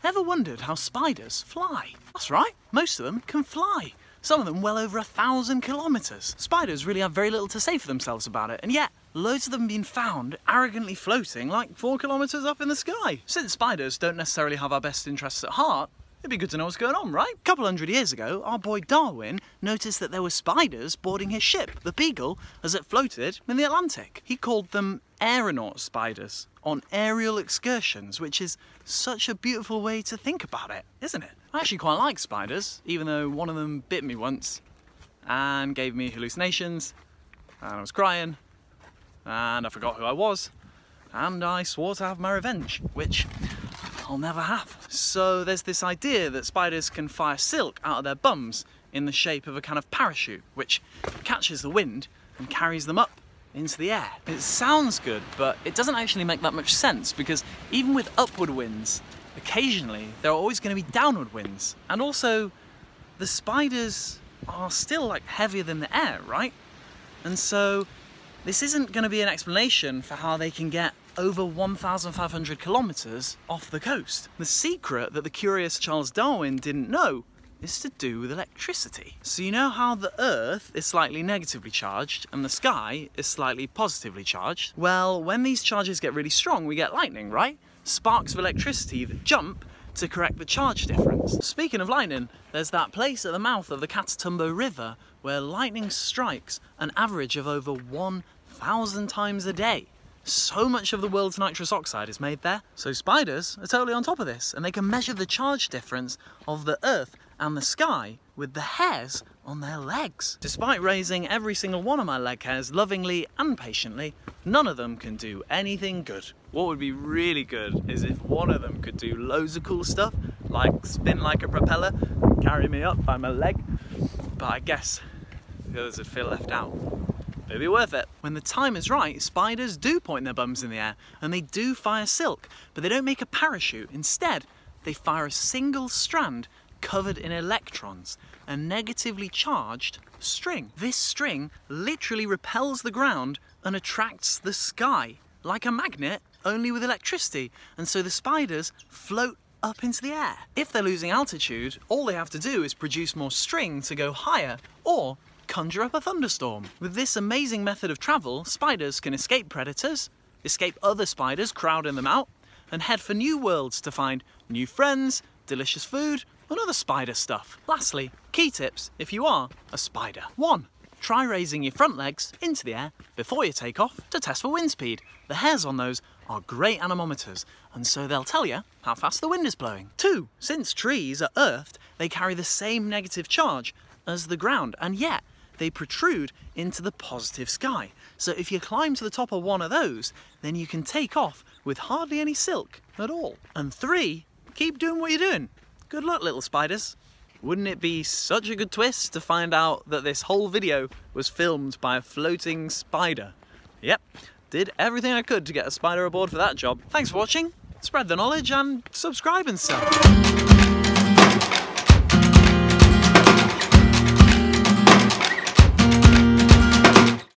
Ever wondered how spiders fly? That's right, most of them can fly. Some of them well over 1,000 kilometers. Spiders really have very little to say for themselves about it, and yet loads of them have been found arrogantly floating like 4 kilometers up in the sky. Since spiders don't necessarily have our best interests at heart, it'd be good to know what's going on, right? A couple hundred years ago, our boy Darwin noticed that there were spiders boarding his ship, the Beagle, as it floated in the Atlantic. He called them aeronaut spiders on aerial excursions, which is such a beautiful way to think about it, isn't it? I actually quite like spiders, even though one of them bit me once and gave me hallucinations, and I was crying, and I forgot who I was, and I swore to have my revenge, which I'll never have. So there's this idea that spiders can fire silk out of their bums in the shape of a kind of parachute, which catches the wind and carries them up into the air. It sounds good, but it doesn't actually make that much sense, because even with upward winds, occasionally there are always going to be downward winds. And also, the spiders are still like heavier than the air, right? And so this isn't going to be an explanation for how they can get over 1,500 kilometers off the coast. The secret that the curious Charles Darwin didn't know is to do with electricity. So you know how the Earth is slightly negatively charged and the sky is slightly positively charged? Well, when these charges get really strong, we get lightning, right? Sparks of electricity that jump to correct the charge difference. Speaking of lightning, there's that place at the mouth of the Catatumbo River where lightning strikes an average of over 1,000 times a day. So much of the world's nitrous oxide is made there. So spiders are totally on top of this, and they can measure the charge difference of the Earth and the sky with the hairs on their legs. Despite raising every single one of my leg hairs lovingly and patiently, none of them can do anything good. What would be really good is if one of them could do loads of cool stuff, like spin like a propeller and carry me up by my leg. But I guess the others would feel left out. It'd be worth it. When the time is right, spiders do point their bums in the air and they do fire silk, but they don't make a parachute. Instead, they fire a single strand covered in electrons, a negatively charged string. This string literally repels the ground and attracts the sky, like a magnet, only with electricity, and so the spiders float up into the air. If they're losing altitude, all they have to do is produce more string to go higher, or conjure up a thunderstorm. With this amazing method of travel, spiders can escape predators, escape other spiders crowding them out, and head for new worlds to find new friends, delicious food, and other spider stuff. Lastly, key tips if you are a spider. 1. Try raising your front legs into the air before you take off to test for wind speed. The hairs on those are great anemometers, and so they'll tell you how fast the wind is blowing. 2. Since trees are earthed, they carry the same negative charge as the ground, and yet they protrude into the positive sky. So if you climb to the top of one of those, then you can take off with hardly any silk at all. And 3, keep doing what you're doing. Good luck, little spiders. Wouldn't it be such a good twist to find out that this whole video was filmed by a floating spider? Yep, did everything I could to get a spider aboard for that job. Thanks for watching, spread the knowledge and subscribe and stuff.